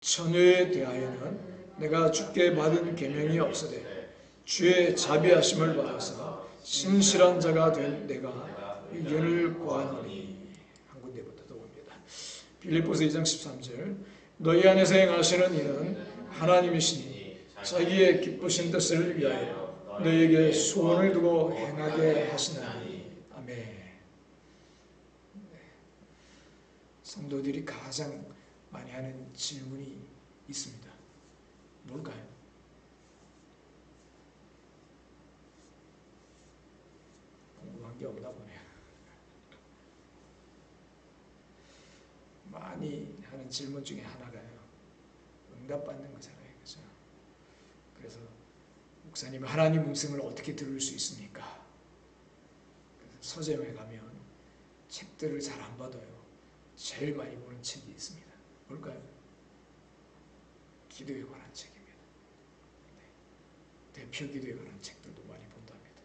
처녀에 대하여는 내가 주께 받은 계명이 없으되 주의 자비하심을 받아서 신실한 자가 된 내가 의견을 구하노니. 한 군데부터 더 봅니다. 빌립보서 2장 13절 너희 안에서 행하시는 이는 하나님이시니 자기의 기쁘신 뜻을 위하여 너희에게 소원을 두고 행하게 하시나니. 아멘. 성도들이 가장 많이 하는 질문이 있습니다. 뭘까요? 궁금한 게 없나 보네요. 많이 하는 질문 중에 하나가요. 응답받는 거잖아요. 그죠? 그래서 목사님, 하나님 음성을 어떻게 들을 수 있습니까? 그래서 서점에 가면 책들을 잘 안 받아요. 제일 많이 보는 책이 있습니다. 뭘까요? 기도에 관한 책입니다. 네. 대표 기도에 관한 책들도 많이 본답니다.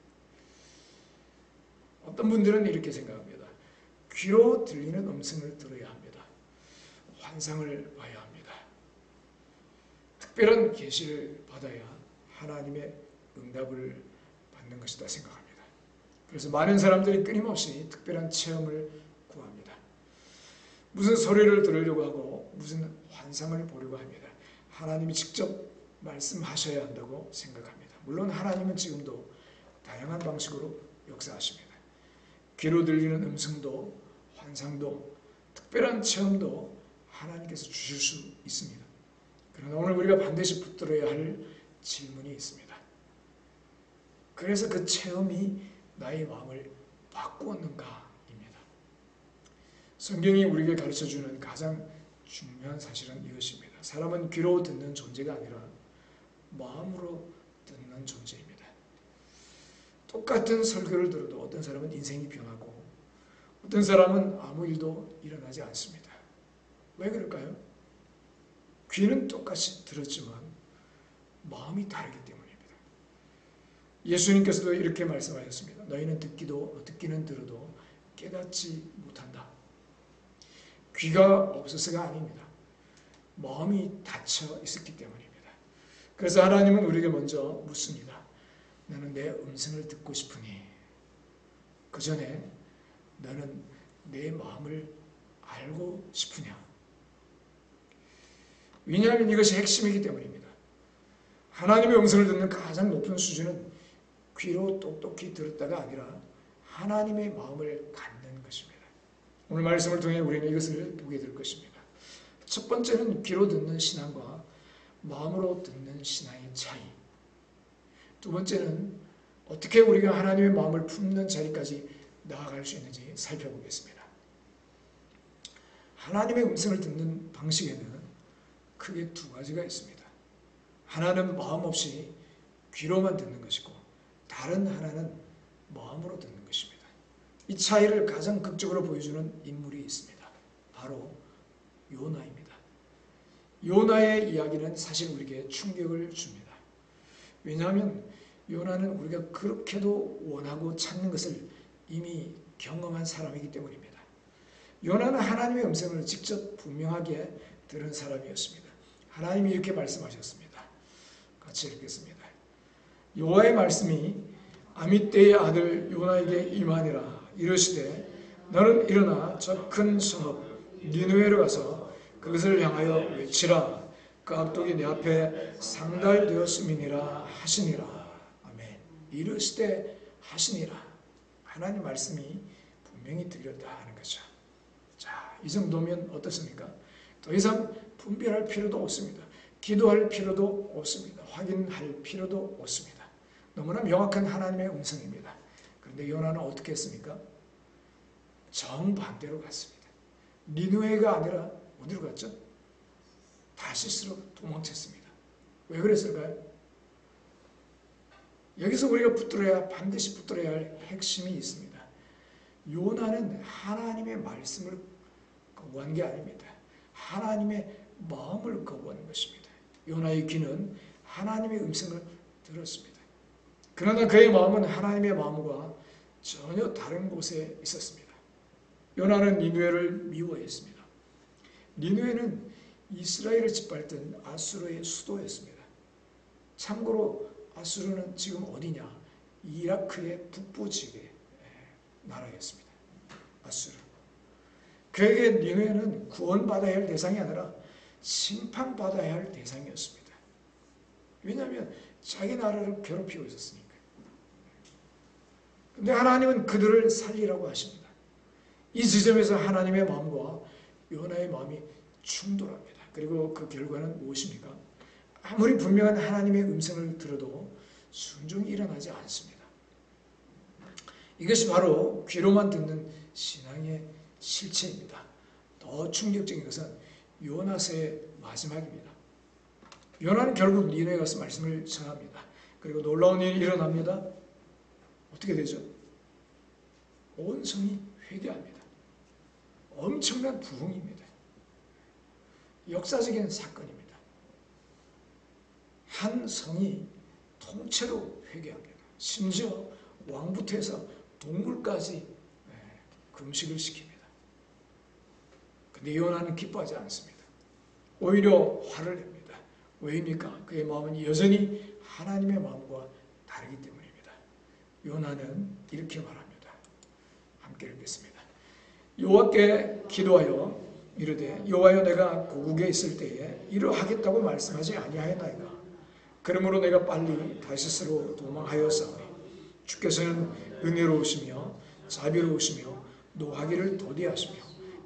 어떤 분들은 이렇게 생각합니다. 귀로 들리는 음성을 들어야 합니다. 환상을 봐야 합니다. 특별한 계시를 받아야 하나님의 응답을 받는 것이다 생각합니다. 그래서 많은 사람들이 끊임없이 특별한 체험을 구합니다. 무슨 소리를 들으려고 하고 무슨 환상을 보려고 합니다. 하나님이 직접 말씀하셔야 한다고 생각합니다. 물론 하나님은 지금도 다양한 방식으로 역사하십니다. 귀로 들리는 음성도 환상도 특별한 체험도 하나님께서 주실 수 있습니다. 그러나 오늘 우리가 반드시 붙들어야 할 질문이 있습니다. 그래서 그 체험이 나의 마음을 바꾸었는가? 성경이 우리에게 가르쳐주는 가장 중요한 사실은 이것입니다. 사람은 귀로 듣는 존재가 아니라 마음으로 듣는 존재입니다. 똑같은 설교를 들어도 어떤 사람은 인생이 변하고 어떤 사람은 아무 일도 일어나지 않습니다. 왜 그럴까요? 귀는 똑같이 들었지만 마음이 다르기 때문입니다. 예수님께서도 이렇게 말씀하셨습니다. 너희는 듣기는 들어도 깨닫지 못한다. 귀가 없어서가 아닙니다. 마음이 닫혀 있었기 때문입니다. 그래서 하나님은 우리에게 먼저 묻습니다. 너는 내 음성을 듣고 싶으니 그 전에 너는 내 마음을 알고 싶으냐? 왜냐하면 이것이 핵심이기 때문입니다. 하나님의 음성을 듣는 가장 높은 수준은 귀로 똑똑히 들었다가 아니라 하나님의 마음을 갖는 것입니다. 오늘 말씀을 통해 우리는 이것을 보게 될 것입니다. 첫 번째는 귀로 듣는 신앙과 마음으로 듣는 신앙의 차이. 두 번째는 어떻게 우리가 하나님의 마음을 품는 자리까지 나아갈 수 있는지 살펴보겠습니다. 하나님의 음성을 듣는 방식에는 크게 두 가지가 있습니다. 하나는 마음 없이 귀로만 듣는 것이고 다른 하나는 마음으로 듣는 것입니다. 이 차이를 가장 극적으로 보여주는 인물이 있습니다. 바로 요나입니다. 요나의 이야기는 사실 우리에게 충격을 줍니다. 왜냐하면 요나는 우리가 그렇게도 원하고 찾는 것을 이미 경험한 사람이기 때문입니다. 요나는 하나님의 음성을 직접 분명하게 들은 사람이었습니다. 하나님이 이렇게 말씀하셨습니다. 같이 읽겠습니다. 여호와의 말씀이 아미떼의 아들 요나에게 임하니라. 이르시되 너는 일어나 저 큰 성읍 니느웨로 가서 그것을 향하여 외치라. 그 악독이 내 앞에 상달되었음이니라 하시니라. 아멘. 이르시되 하시니라. 하나님 말씀이 분명히 들렸다 하는 거죠. 자, 이 정도면 어떻습니까? 더 이상 분별할 필요도 없습니다. 기도할 필요도 없습니다. 확인할 필요도 없습니다. 너무나 명확한 하나님의 음성입니다. 그런데 요나는 어떻게 했습니까? 정반대로 갔습니다. 니느웨가 아니라 어디로 갔죠? 다시스로 도망쳤습니다. 왜 그랬을까요? 여기서 우리가 반드시 붙들어야 할 핵심이 있습니다. 요나는 하나님의 말씀을 거부한 게 아닙니다. 하나님의 마음을 거부하는 것입니다. 요나의 귀는 하나님의 음성을 들었습니다. 그러나 그의 마음은 하나님의 마음과 전혀 다른 곳에 있었습니다. 요나는 니느웨를 미워했습니다. 니느웨는 이스라엘을 짓밟던 아수르의 수도였습니다. 참고로 아수르는 지금 어디냐? 이라크의 북부 지역의 나라였습니다. 아수르. 그에게 니느웨는 구원받아야 할 대상이 아니라 심판받아야 할 대상이었습니다. 왜냐하면 자기 나라를 괴롭히고 있었으니까. 근데 하나님은 그들을 살리라고 하십니다. 이 지점에서 하나님의 마음과 요나의 마음이 충돌합니다. 그리고 그 결과는 무엇입니까? 아무리 분명한 하나님의 음성을 들어도 순종이 일어나지 않습니다. 이것이 바로 귀로만 듣는 신앙의 실체입니다. 더 충격적인 것은 요나서의 마지막입니다. 요나는 결국 니느웨에 가서 말씀을 전합니다. 그리고 놀라운 일이 일어납니다. 어떻게 되죠? 온 성이 회개합니다. 엄청난 부흥입니다. 역사적인 사건입니다. 한 성이 통째로 회개합니다. 심지어 왕부터 해서 동물까지 금식을 시킵니다. 근데 요나는 기뻐하지 않습니다. 오히려 화를 냅니다. 왜입니까? 그의 마음은 여전히 하나님의 마음과 다르기 때문입니다. 요나는 이렇게 말합니다. 함께 읽겠습니다. 여호와께 기도하여 이르되 여호와여 내가 고국에 있을 때에 이러하겠다고 말씀하지 아니하였나이까. 그러므로 내가 빨리 다시스로 도망하였사오니 주께서는 은혜로우시며 자비로우시며 노하기를 더디하시며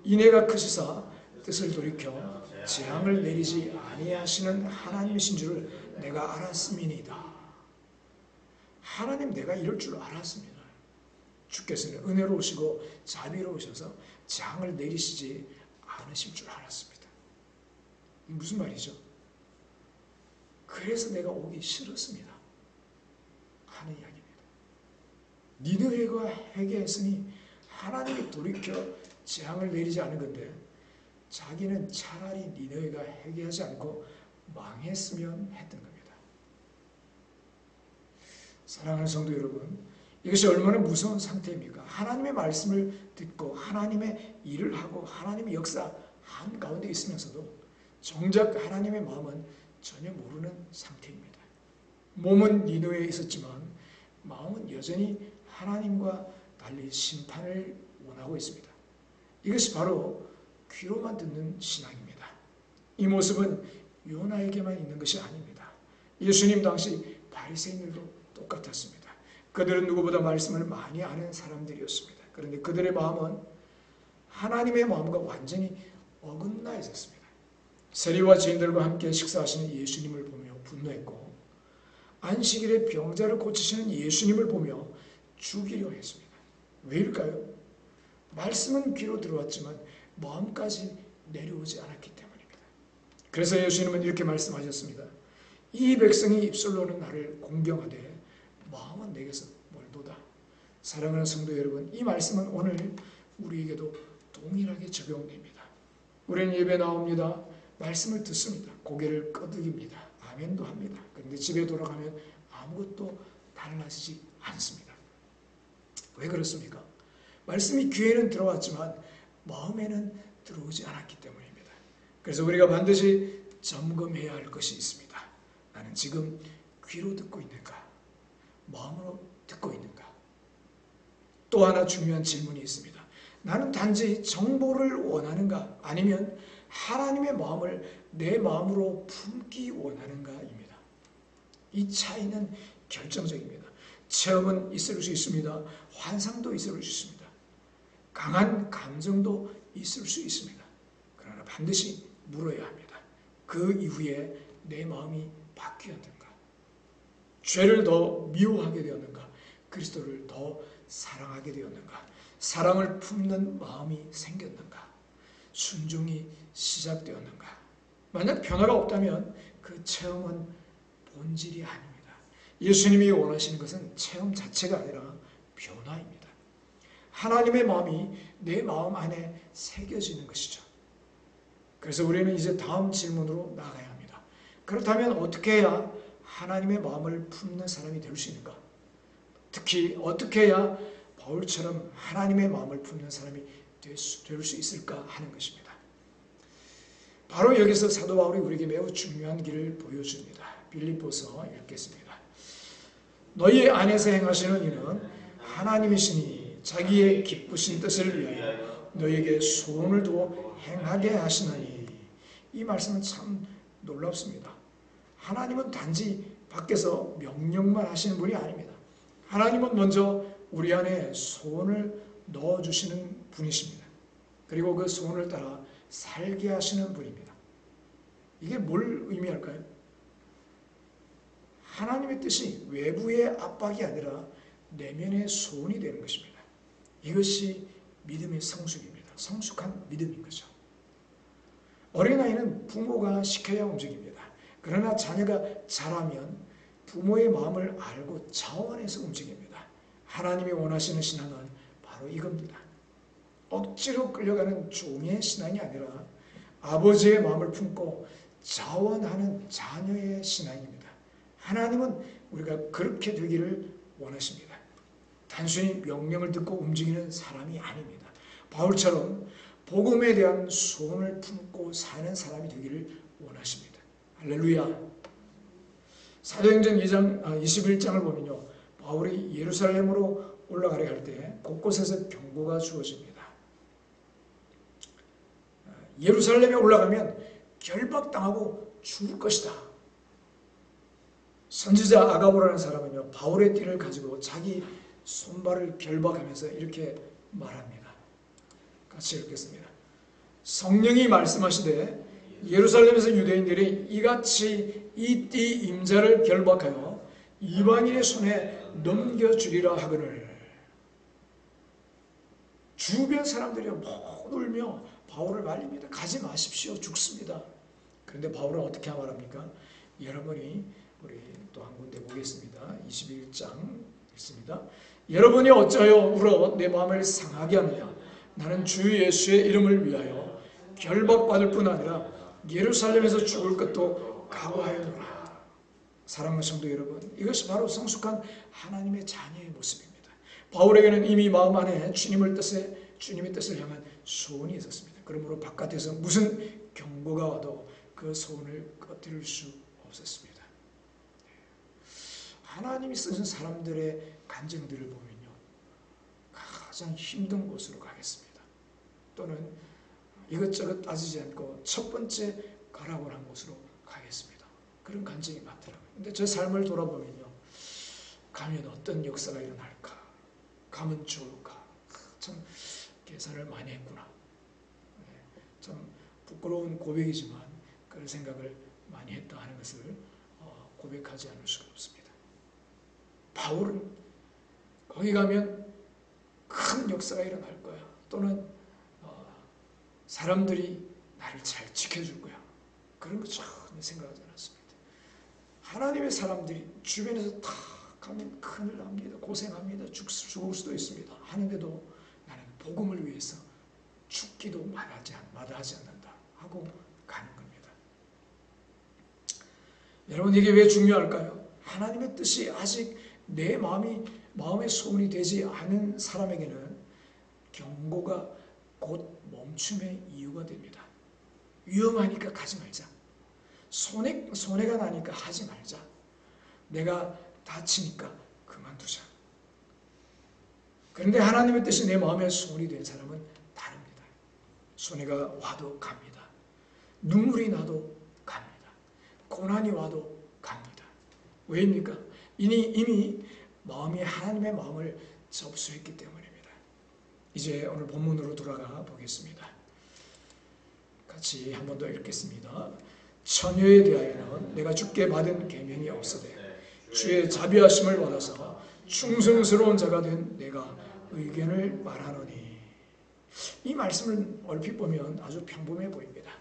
이내가 크시사 뜻을 돌이켜 재앙을 내리지 아니하시는 하나님이신 줄을 내가 알았음이니이다. 하나님 내가 이럴 줄 알았습니다. 주께서는 은혜로우시고 자비로우셔서 재앙을 내리시지 않으실 줄 알았습니다. 무슨 말이죠? 그래서 내가 오기 싫었습니다 하는 이야기입니다. 니느웨가 회개했으니 하나님이 돌이켜 재앙을 내리지 않은 건데 자기는 차라리 니느웨가 회개하지 않고 망했으면 했던 겁니다. 사랑하는 성도 여러분, 이것이 얼마나 무서운 상태입니까? 하나님의 말씀을 듣고 하나님의 일을 하고 하나님의 역사 한가운데 있으면서도 정작 하나님의 마음은 전혀 모르는 상태입니다. 몸은 니느웨에 있었지만 마음은 여전히 하나님과 달리 심판을 원하고 있습니다. 이것이 바로 귀로만 듣는 신앙입니다. 이 모습은 요나에게만 있는 것이 아닙니다. 예수님 당시 바리새인들도 똑같았습니다. 그들은 누구보다 말씀을 많이 아는 사람들이었습니다. 그런데 그들의 마음은 하나님의 마음과 완전히 어긋나 있었습니다. 세리와 죄인들과 함께 식사하시는 예수님을 보며 분노했고 안식일에 병자를 고치시는 예수님을 보며 죽이려 했습니다. 왜일까요? 말씀은 귀로 들어왔지만 마음까지 내려오지 않았기 때문입니다. 그래서 예수님은 이렇게 말씀하셨습니다. 이 백성이 입술로는 나를 공경하되 마음은 내게서 멀도다. 사랑하는 성도 여러분, 이 말씀은 오늘 우리에게도 동일하게 적용됩니다. 우리는 예배 나옵니다. 말씀을 듣습니다. 고개를 끄덕입니다. 아멘도 합니다. 그런데 집에 돌아가면 아무것도 달라지지 않습니다. 왜 그렇습니까? 말씀이 귀에는 들어왔지만 마음에는 들어오지 않았기 때문입니다. 그래서 우리가 반드시 점검해야 할 것이 있습니다. 나는 지금 귀로 듣고 있는가? 마음으로 듣고 있는가? 또 하나 중요한 질문이 있습니다. 나는 단지 정보를 원하는가? 아니면 하나님의 마음을 내 마음으로 품기 원하는가입니다. 이 차이는 결정적입니다. 체험은 있을 수 있습니다. 환상도 있을 수 있습니다. 강한 감정도 있을 수 있습니다. 그러나 반드시 물어야 합니다. 그 이후에 내 마음이 바뀌었는가? 죄를 더 미워하게 되었는가? 그리스도를 더 사랑하게 되었는가? 사랑을 품는 마음이 생겼는가? 순종이 시작되었는가? 만약 변화가 없다면 그 체험은 본질이 아닙니다. 예수님이 원하시는 것은 체험 자체가 아니라 변화입니다. 하나님의 마음이 내 마음 안에 새겨지는 것이죠. 그래서 우리는 이제 다음 질문으로 나가야 합니다. 그렇다면 어떻게 해야 하나님의 마음을 품는 사람이 될 수 있는가? 특히 어떻게 해야 바울처럼 하나님의 마음을 품는 사람이 될 수 있을까 하는 것입니다. 바로 여기서 사도 바울이 우리에게 매우 중요한 길을 보여줍니다. 빌립보서 읽겠습니다. 너희 안에서 행하시는 이는 하나님이시니 자기의 기쁘신 뜻을 위하여 너희에게 소원을 두고 행하게 하시나니. 이 말씀은 참 놀랍습니다. 하나님은 단지 밖에서 명령만 하시는 분이 아닙니다. 하나님은 먼저 우리 안에 소원을 넣어주시는 분이십니다. 그리고 그 소원을 따라 살게 하시는 분입니다. 이게 뭘 의미할까요? 하나님의 뜻이 외부의 압박이 아니라 내면의 소원이 되는 것입니다. 이것이 믿음의 성숙입니다. 성숙한 믿음인 거죠. 어린아이는 부모가 시켜야 움직입니다. 그러나 자녀가 자라면 부모의 마음을 알고 자원해서 움직입니다. 하나님이 원하시는 신앙은 바로 이겁니다. 억지로 끌려가는 종의 신앙이 아니라 아버지의 마음을 품고 자원하는 자녀의 신앙입니다. 하나님은 우리가 그렇게 되기를 원하십니다. 단순히 명령을 듣고 움직이는 사람이 아닙니다. 바울처럼 복음에 대한 소원을 품고 사는 사람이 되기를 원하십니다. 할렐루야. 사도행전 2장 21장을 보면요, 바울이 예루살렘으로 올라가려 할 때 곳곳에서 경고가 주어집니다. 예루살렘에 올라가면 결박당하고 죽을 것이다. 선지자 아가보라는 사람은요, 바울의 띠를 가지고 자기 손발을 결박하면서 이렇게 말합니다. 같이 읽겠습니다. 성령이 말씀하시되 예루살렘에서 유대인들이 이같이 이 띠 임자를 결박하여 이방인의 손에 넘겨주리라 하거늘. 주변 사람들이 못 울며 바울을 말립니다. 가지 마십시오. 죽습니다. 그런데 바울은 어떻게 말합니까? 여러분이, 우리 또 한 군데 보겠습니다. 21장 있습니다. 여러분이 어찌하여 울어 내 마음을 상하게 하느냐. 나는 주 예수의 이름을 위하여 결박받을 뿐 아니라 예루살렘에서 죽을 것도 각오하였노라. 사랑하는 성도 여러분, 이것이 바로 성숙한 하나님의 자녀의 모습입니다. 바울에게는 이미 마음 안에 주님의 뜻을 향한 소원이 있었습니다. 그러므로 바깥에서 무슨 경고가 와도 그 소원을 꺼뜨릴 수 없었습니다. 하나님이 쓰신 사람들의 간증들을 보면요, 가장 힘든 곳으로 가겠습니다. 또는 이것저것 따지지 않고 첫 번째 가라고 한 곳으로 가겠습니다. 그런 간증이 많더라고요. 근데 제 삶을 돌아보면요, 가면 어떤 역사가 일어날까? 가면 좋을까? 참 계산을 많이 했구나. 참 부끄러운 고백이지만 그런 생각을 많이 했다 하는 것을 고백하지 않을 수가 없습니다. 바울은 거기 가면 큰 역사가 일어날 거야. 또는 사람들이 나를 잘 지켜줄 거야. 그런 거 전혀 생각하지 않았습니다. 하나님의 사람들이 주변에서 다 가면 큰일 납니다. 고생합니다. 죽을 수도 있습니다. 하는데도 나는 복음을 위해서 죽기도 마다하지 않는다 하고 가는 겁니다. 여러분, 이게 왜 중요할까요? 하나님의 뜻이 아직 내 마음의 소원이 되지 않은 사람에게는 경고가 곧 멈춤의 이유가 됩니다. 위험하니까 가지 말자. 손해가 나니까 하지 말자. 내가 다치니까 그만두자. 그런데 하나님의 뜻이 내 마음의 소원이 된 사람은 다릅니다. 손해가 와도 갑니다. 눈물이 나도 갑니다. 고난이 와도 갑니다. 왜입니까? 이미 마음이 하나님의 마음을 접수했기 때문입니다. 이제 오늘 본문으로 돌아가 보겠습니다. 같이 한 번 더 읽겠습니다. 처녀에 대하여는 내가 주께 받은 계명이 없으되 주의 자비하심을 받아서 충성스러운 자가 된 내가 의견을 말하노니. 이 말씀을 얼핏 보면 아주 평범해 보입니다.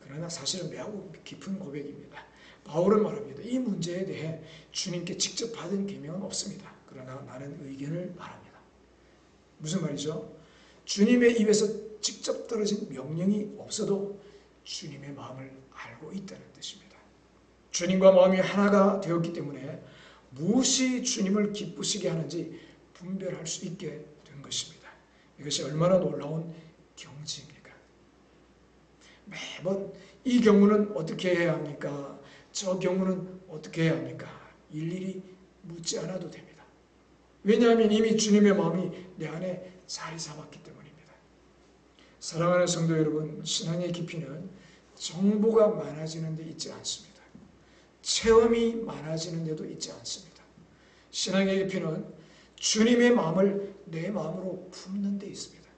그러나 사실은 매우 깊은 고백입니다. 바울은 말합니다. 이 문제에 대해 주님께 직접 받은 계명은 없습니다. 그러나 나는 의견을 말합니다. 무슨 말이죠? 주님의 입에서 직접 떨어진 명령이 없어도 주님의 마음을 알고 있다는 뜻입니다. 주님과 마음이 하나가 되었기 때문에 무엇이 주님을 기쁘시게 하는지 분별할 수 있게 된 것입니다. 이것이 얼마나 놀라운 경지입니까? 매번 이 경우는 어떻게 해야 합니까? 저 경우는 어떻게 해야 합니까? 일일이 묻지 않아도 됩니다. 왜냐하면 이미 주님의 마음이 내 안에 자리 잡았기 때문입니다. 사랑하는 성도 여러분, 신앙의 깊이는 정보가 많아지는 데 있지 않습니다. 체험이 많아지는 데도 있지 않습니다. 신앙의 깊이는 주님의 마음을 내 마음으로 품는 데 있습니다.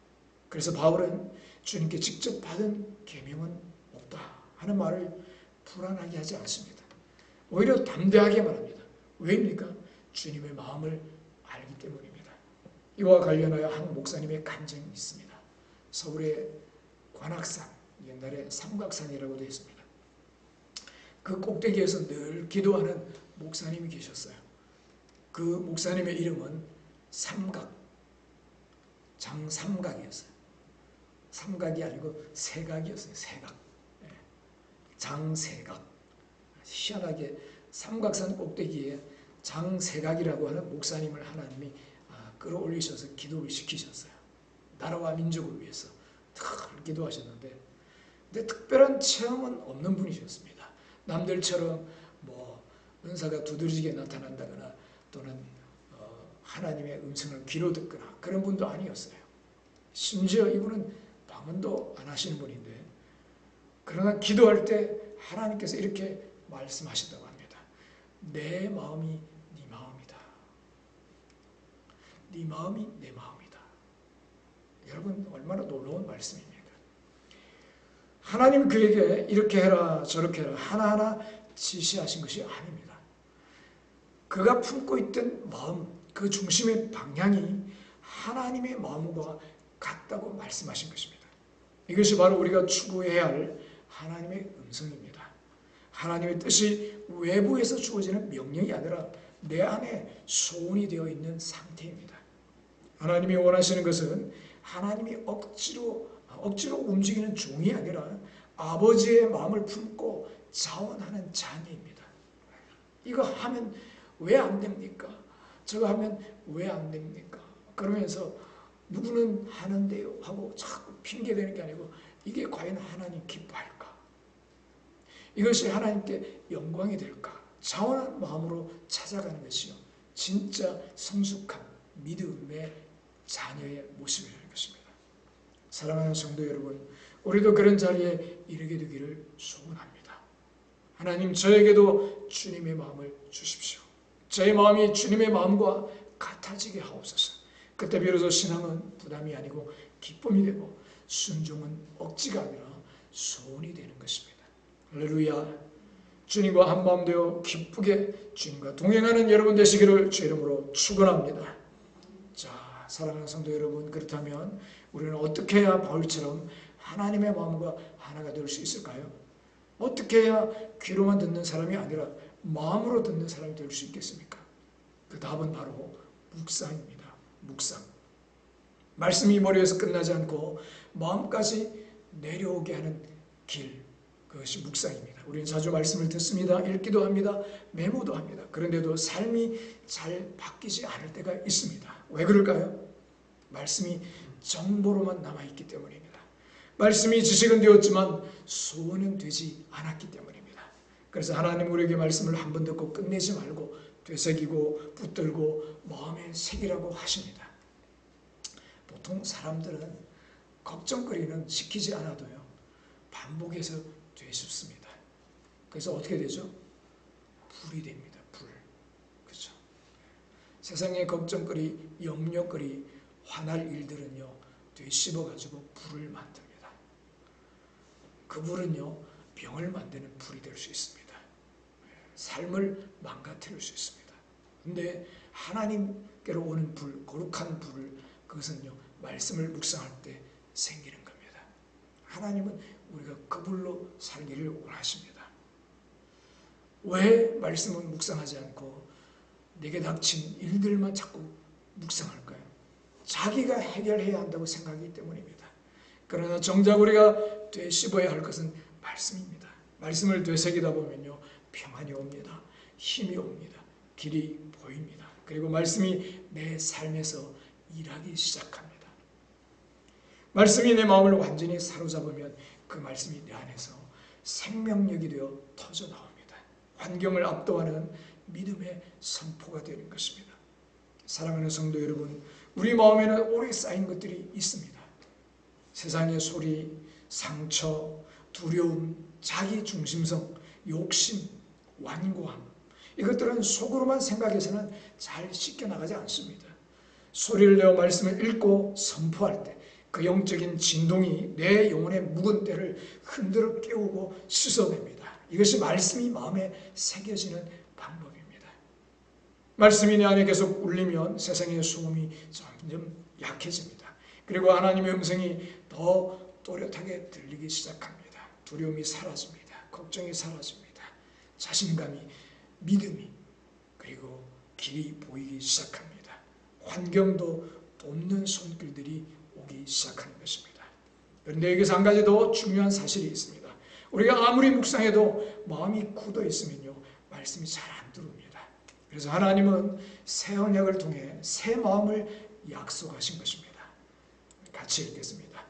그래서 바울은 주님께 직접 받은 계명은 없다 하는 말을 불안하게 하지 않습니다. 오히려 담대하게 말합니다. 왜입니까? 주님의 마음을 알기 때문입니다. 이와 관련하여 한 목사님의 간증이 있습니다. 서울의 관악산, 옛날에 삼각산이라고 되어 있습니다. 그 꼭대기에서 늘 기도하는 목사님이 계셨어요. 그 목사님의 이름은 삼각, 장삼각이었어요. 삼각이 아니고 세각이었어요. 세각. 장세각. 희한하게 삼각산 꼭대기에 장세각이라고 하는 목사님을 하나님이 끌어올리셔서 기도를 시키셨어요. 나라와 민족을 위해서 늘 기도하셨는데, 근데 특별한 체험은 없는 분이셨습니다. 남들처럼 뭐 은사가 두드러지게 나타난다거나 또는 하나님의 음성을 귀로 듣거나 그런 분도 아니었어요. 심지어 이분은 방언도 안 하시는 분인데, 그러나 기도할 때 하나님께서 이렇게 말씀하신다고 합니다. 내 마음이 네 마음이다. 네 마음이 내 마음이다. 여러분, 얼마나 놀라운 말씀입니까? 하나님 그에게 이렇게 해라 저렇게 해라 하나하나 지시하신 것이 아닙니다. 그가 품고 있던 마음, 그 중심의 방향이 하나님의 마음과 같다고 말씀하신 것입니다. 이것이 바로 우리가 추구해야 할 하나님의 음성입니다. 하나님의 뜻이 외부에서 주어지는 명령이 아니라 내 안에 소원이 되어 있는 상태입니다. 하나님이 원하시는 것은 하나님이 억지로 움직이는 종이 아니라 아버지의 마음을 품고 자원하는 자녀입니다. 이거 하면 왜 안 됩니까? 저거 하면 왜 안 됩니까? 그러면서 누구는 하는데요 하고 자꾸 핑계대는 게 아니고, 이게 과연 하나님 기뻐할까? 이것이 하나님께 영광이 될까? 자원한 마음으로 찾아가는 것이요, 진짜 성숙한 믿음의 자녀의 모습이라는 것입니다. 사랑하는 성도 여러분, 우리도 그런 자리에 이르게 되기를 소원합니다. 하나님, 저에게도 주님의 마음을 주십시오. 저의 마음이 주님의 마음과 같아지게 하옵소서. 그때 비로소 신앙은 부담이 아니고 기쁨이 되고, 순종은 억지가 아니라 소원이 되는 것입니다. 할렐루야. 주님과 한마음 되어 기쁘게 주님과 동행하는 여러분 되시기를 주 이름으로 축원합니다. 자, 사랑하는 성도 여러분, 그렇다면 우리는 어떻게 해야 바울처럼 하나님의 마음과 하나가 될 수 있을까요? 어떻게 해야 귀로만 듣는 사람이 아니라 마음으로 듣는 사람이 될 수 있겠습니까? 그 답은 바로 묵상입니다. 묵상. 말씀이 머리에서 끝나지 않고 마음까지 내려오게 하는 길, 그것이 묵상입니다. 우리는 자주 말씀을 듣습니다. 읽기도 합니다. 메모도 합니다. 그런데도 삶이 잘 바뀌지 않을 때가 있습니다. 왜 그럴까요? 말씀이 정보로만 남아있기 때문입니다. 말씀이 지식은 되었지만 소원은 되지 않았기 때문입니다. 그래서 하나님 우리에게 말씀을 한 번 듣고 끝내지 말고 되새기고 붙들고 마음에 새기라고 하십니다. 보통 사람들은 걱정거리는 시키지 않아도요, 반복해서 되씹습니다. 그래서 어떻게 되죠? 불이 됩니다. 불. 그렇죠? 세상의 걱정거리, 염려거리, 화날 일들은요, 되씹어가지고 불을 만듭니다. 그 불은요, 병을 만드는 불이 될 수 있습니다. 삶을 망가뜨릴 수 있습니다. 그런데 하나님께로 오는 불, 거룩한 불을, 그것은요, 말씀을 묵상할 때 생기는 겁니다. 하나님은 우리가 그 불로 살기를 원하십니다. 왜 말씀은 묵상하지 않고 내게 닥친 일들만 자꾸 묵상할까요? 자기가 해결해야 한다고 생각하기 때문입니다. 그러나 정작 우리가 되씹어야 할 것은 말씀입니다. 말씀을 되새기다 보면요, 평안이 옵니다. 힘이 옵니다. 길이 보입니다. 그리고 말씀이 내 삶에서 일하기 시작합니다. 말씀이 내 마음을 완전히 사로잡으면 그 말씀이 내 안에서 생명력이 되어 터져 나옵니다. 환경을 압도하는 믿음의 선포가 되는 것입니다. 사랑하는 성도 여러분, 우리 마음에는 오래 쌓인 것들이 있습니다. 세상의 소리, 상처, 두려움, 자기중심성, 욕심, 완고함, 이것들은 속으로만 생각해서는 잘 씻겨나가지 않습니다. 소리를 내어 말씀을 읽고 선포할 때 그 영적인 진동이 내 영혼의 묵은 때를 흔들어 깨우고 씻어냅니다. 이것이 말씀이 마음에 새겨지는 방법입니다. 말씀이 내 안에 계속 울리면 세상의 소음이 점점 약해집니다. 그리고 하나님의 음성이 더 또렷하게 들리기 시작합니다. 두려움이 사라집니다. 걱정이 사라집니다. 자신감이, 믿음이, 그리고 길이 보이기 시작합니다. 환경도 돕는 손길들이 오기 시작하는 것입니다. 그런데 여기서 한 가지 더 중요한 사실이 있습니다. 우리가 아무리 묵상해도 마음이 굳어 있으면요, 말씀이 잘 안 들어옵니다. 그래서 하나님은 새 언약을 통해 새 마음을 약속하신 것입니다. 같이 읽겠습니다.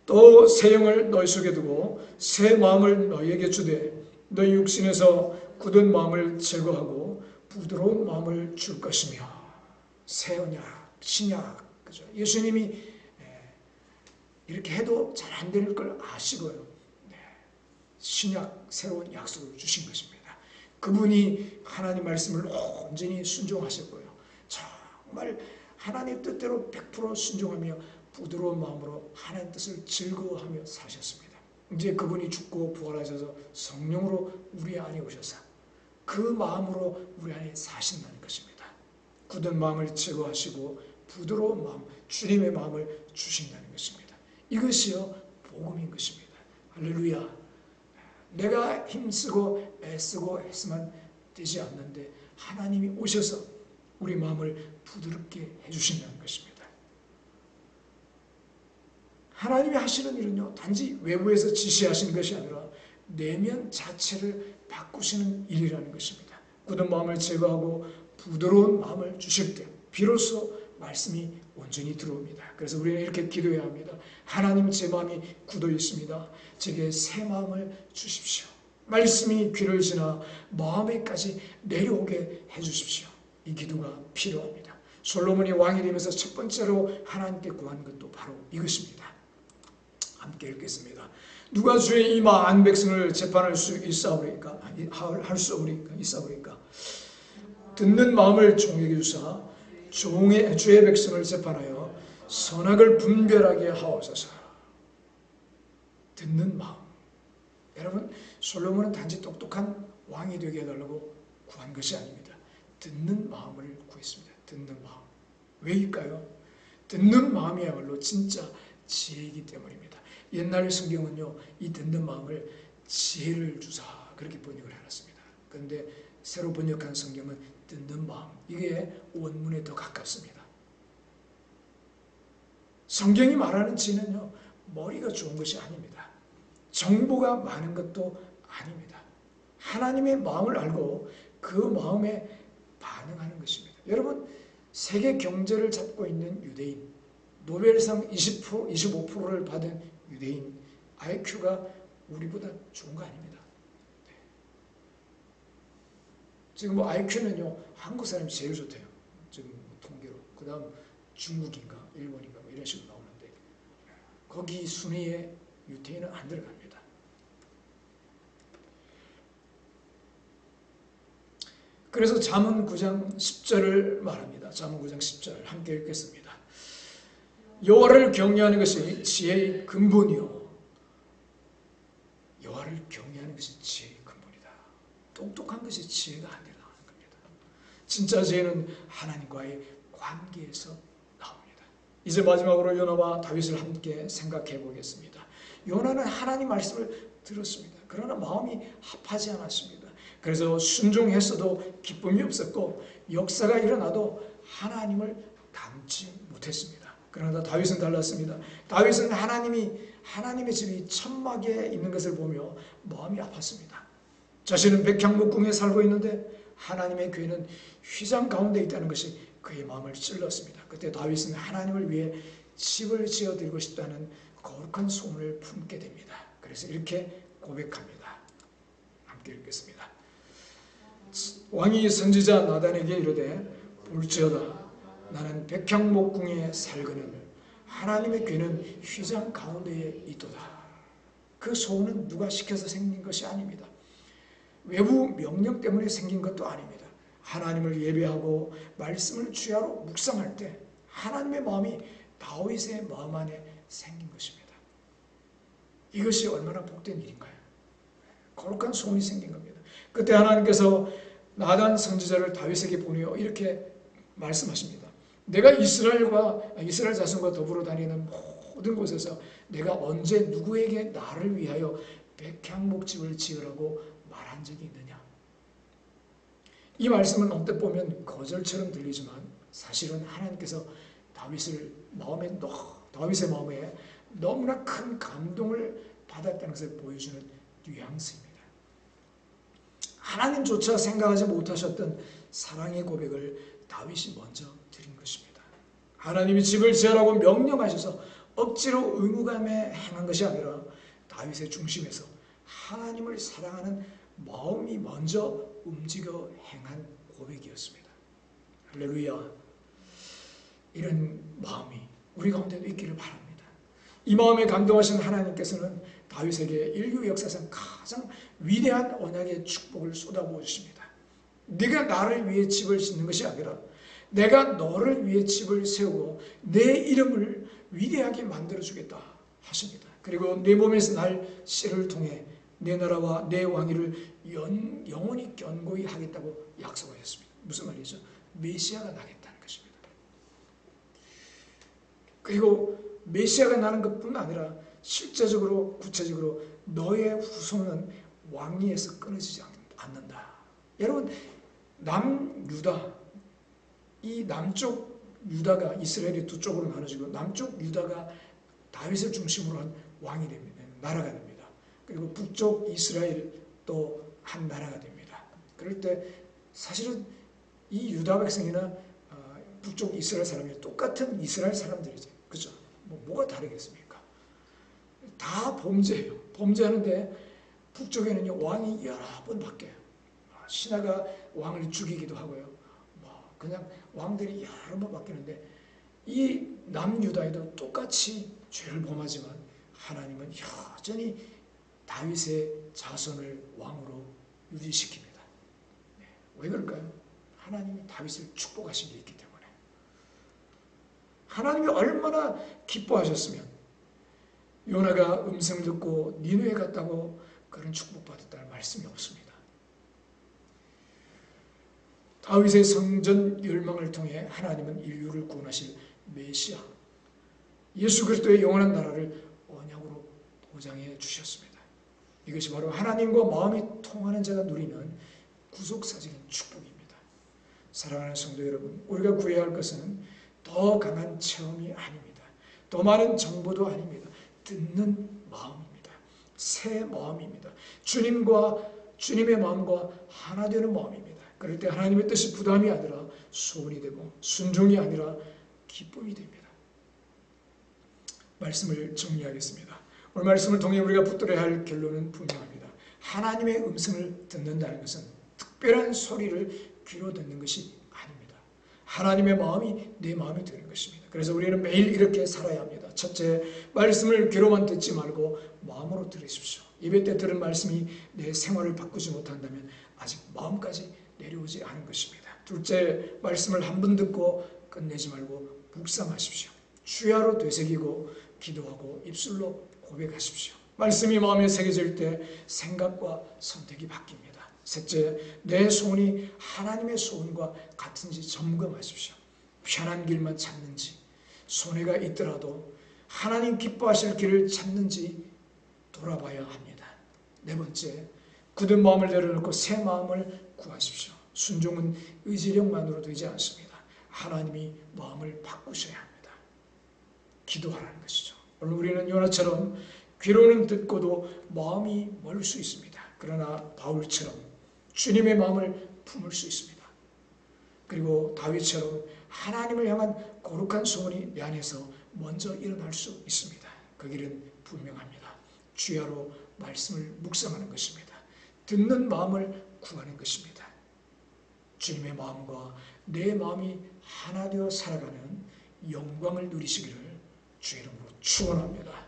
또 새 영을 너희 속에 두고 새 마음을 너희에게 주되 너희 육신에서 굳은 마음을 제거하고 부드러운 마음을 줄 것이며. 새 언약, 신약, 그죠? 예수님이 이렇게 해도 잘 안 될 걸 아시고요. 신약, 새로운 약속을 주신 것입니다. 그분이 하나님 말씀을 온전히 순종하셨고요. 정말 하나님 뜻대로 100% 순종하며 부드러운 마음으로 하나님 뜻을 즐거워하며 사셨습니다. 이제 그분이 죽고 부활하셔서 성령으로 우리 안에 오셔서 그 마음으로 우리 안에 사신다는 것입니다. 굳은 마음을 제거하시고 부드러운 마음, 주님의 마음을 주신다는 것입니다. 이것이요 복음인 것입니다. 할렐루야. 내가 힘쓰고 애쓰고 했으면 되지 않는데 하나님이 오셔서 우리 마음을 부드럽게 해주신다는 것입니다. 하나님이 하시는 일은요, 단지 외부에서 지시하시는 것이 아니라 내면 자체를 바꾸시는 일이라는 것입니다. 굳은 마음을 제거하고 부드러운 마음을 주실 때 비로소 말씀이 온전히 들어옵니다. 그래서 우리는 이렇게 기도해야 합니다. 하나님, 제 마음이 굳어 있습니다. 제게 새 마음을 주십시오. 말씀이 귀를 지나 마음에까지 내려오게 해주십시오. 이 기도가 필요합니다. 솔로몬이 왕이 되면서 첫 번째로 하나님께 구한 것도 바로 이것입니다. 함께 읽겠습니다. 누가 주의 이마 안 백성을 재판할 수 있사오리까? 할 수 있사오리까? 듣는 마음을 종에게 주사 주의 백성을 재판하여 선악을 분별하게 하옵소서. 듣는 마음. 여러분, 솔로몬은 단지 똑똑한 왕이 되게 해달라고 구한 것이 아닙니다. 듣는 마음을 구했습니다. 듣는 마음. 왜일까요? 듣는 마음이야말로 진짜 지혜이기 때문입니다. 옛날 성경은요, 이 듣는 마음을 지혜를 주사 그렇게 번역을 해놨습니다. 그런데 새로 번역한 성경은 듣는 마음, 이게 원문에 더 가깝습니다. 성경이 말하는 지혜는요, 머리가 좋은 것이 아닙니다. 정보가 많은 것도 아닙니다. 하나님의 마음을 알고 그 마음에 반응하는 것입니다. 여러분, 세계 경제를 잡고 있는 유대인, 노벨상 25%를 받은 유대인, IQ가 우리보다 좋은 거 아닙니다. 네. 지금 IQ는요, 한국 사람이 제일 좋대요. 지금 통계로. 그 다음 중국인가 일본인가 뭐 이런 식으로 나오는데 거기 순위에 유태인은 안 들어갑니다. 그래서 잠언 9장 10절을 말합니다. 잠언 9장 10절 함께 읽겠습니다. 여호와를 경외하는 것이 지혜의 근본이요. 여호와를 경외하는 것이 지혜의 근본이다. 똑똑한 것이 지혜가 아니라 나오는 겁니다. 진짜 지혜는 하나님과의 관계에서 나옵니다. 이제 마지막으로 요나와 다윗을 함께 생각해 보겠습니다. 요나는 하나님 말씀을 들었습니다. 그러나 마음이 합하지 않았습니다. 그래서 순종했어도 기쁨이 없었고 역사가 일어나도 하나님을 닮지 못했습니다. 그러나 다윗은 달랐습니다. 다윗은 하나님의 집이 천막에 있는 것을 보며 마음이 아팠습니다. 자신은 백향목궁에 살고 있는데 하나님의 교회는 휘장 가운데 있다는 것이 그의 마음을 찔렀습니다. 그때 다윗은 하나님을 위해 집을 지어드리고 싶다는 거룩한 소원을 품게 됩니다. 그래서 이렇게 고백합니다. 함께 읽겠습니다. 왕이 선지자 나단에게 이르되 볼지어다 나는 백향목궁에 살거늘 하나님의 귀는 휘장 가운데에 있도다. 그 소원은 누가 시켜서 생긴 것이 아닙니다. 외부 명령 때문에 생긴 것도 아닙니다. 하나님을 예배하고 말씀을 주야로 묵상할 때 하나님의 마음이 다윗의 마음 안에 생긴 것입니다. 이것이 얼마나 복된 일인가요? 거룩한 소원이 생긴 겁니다. 그때 하나님께서 나단 선지자를 다윗에게 보내어 이렇게 말씀하십니다. 내가 이스라엘 자손과 더불어 다니는 모든 곳에서 내가 언제 누구에게 나를 위하여 백향목집을 지으라고 말한 적이 있느냐? 이 말씀은 언뜻 보면 거절처럼 들리지만 사실은 하나님께서 다윗의 마음에 너무나 큰 감동을 받았다는 것을 보여주는 뉘앙스입니다. 하나님조차 생각하지 못하셨던 사랑의 고백을 다윗이 먼저 드린 것입니다. 하나님이 집을 지으라고 명령하셔서 억지로 의무감에 행한 것이 아니라 다윗의 중심에서 하나님을 사랑하는 마음이 먼저 움직여 행한 고백이었습니다. 할렐루야. 이런 마음이 우리 가운데도 있기를 바랍니다. 이 마음에 감동하신 하나님께서는 다윗에게 인류 역사상 가장 위대한 언약의 축복을 쏟아부어 주십니다. 네가 나를 위해 집을 짓는 것이 아니라 내가 너를 위해 집을 세우고 내 이름을 위대하게 만들어주겠다 하십니다. 그리고 내 몸에서 날 씨를 통해 내 나라와 내 왕위를 영원히 견고히 하겠다고 약속하셨습니다. 무슨 말이죠? 메시아가 나겠다는 것입니다. 그리고 메시아가 나는 것뿐 아니라 실제적으로 구체적으로 너의 후손은 왕위에서 끊어지지 않는다. 여러분, 남유다, 이 남쪽 유다가 이스라엘이 두 쪽으로 나눠지고 남쪽 유다가 다윗을 중심으로 한 왕이 됩니다. 나라가 됩니다. 그리고 북쪽 이스라엘 또 한 나라가 됩니다. 그럴 때 사실은 이 유다 백성이나 북쪽 이스라엘 사람이 똑같은 이스라엘 사람들이죠. 그죠? 뭐가 다르겠습니까? 다 범죄예요. 범죄하는데 북쪽에는 왕이 여러 번 바뀌어요. 신하가 왕을 죽이기도 하고요. 그냥 왕들이 여러 번 바뀌는데 이 남유다에도 똑같이 죄를 범하지만 하나님은 여전히 다윗의 자손을 왕으로 유지시킵니다. 왜 그럴까요? 하나님이 다윗을 축복하신 게 있기 때문에. 하나님이 얼마나 기뻐하셨으면 요나가 음성을 듣고 니느웨 갔다고 그런 축복받았다는 말씀이 없습니다. 다윗의 성전 멸망을 통해 하나님은 인류를 구원하실 메시아 예수 그리스도의 영원한 나라를 언약으로 보장해 주셨습니다. 이것이 바로 하나님과 마음이 통하는 자가 누리는 구속사적인 축복입니다. 사랑하는 성도 여러분, 우리가 구해야 할 것은 더 강한 체험이 아닙니다. 더 많은 정보도 아닙니다. 듣는 마음입니다. 새 마음입니다. 주님의 마음과 하나 되는 마음입니다. 그럴 때 하나님의 뜻이 부담이 아니라 소원이 되고 순종이 아니라 기쁨이 됩니다. 말씀을 정리하겠습니다. 오늘 말씀을 통해 우리가 붙들어야 할 결론은 분명합니다. 하나님의 음성을 듣는다는 것은 특별한 소리를 귀로 듣는 것이 아닙니다. 하나님의 마음이 내 마음이 되는 것입니다. 그래서 우리는 매일 이렇게 살아야 합니다. 첫째, 말씀을 귀로만 듣지 말고 마음으로 들으십시오. 입에 때 들은 말씀이 내 생활을 바꾸지 못한다면 아직 마음까지 내려오지 않은 것입니다. 둘째, 말씀을 한 번 듣고 끝내지 말고 묵상하십시오. 주야로 되새기고 기도하고 입술로 고백하십시오. 말씀이 마음에 새겨질 때 생각과 선택이 바뀝니다. 셋째, 내 소원이 하나님의 소원과 같은지 점검하십시오. 편한 길만 찾는지, 손해가 있더라도 하나님 기뻐하실 길을 찾는지 돌아봐야 합니다. 네 번째, 굳은 마음을 내려놓고 새 마음을 구하십시오. 순종은 의지력만으로 되지 않습니다. 하나님이 마음을 바꾸셔야 합니다. 기도하라는 것이죠. 오늘 우리는 요나처럼 귀로는 듣고도 마음이 멀 수 있습니다. 그러나 바울처럼 주님의 마음을 품을 수 있습니다. 그리고 다윗처럼 하나님을 향한 거룩한 소원이 내 안에서 먼저 일어날 수 있습니다. 그 길은 분명합니다. 주야로 말씀을 묵상하는 것입니다. 듣는 마음을 구하는 것입니다. 주님의 마음과 내 마음이 하나 되어 살아가는 영광을 누리시기를 주의 이름으로 축원합니다.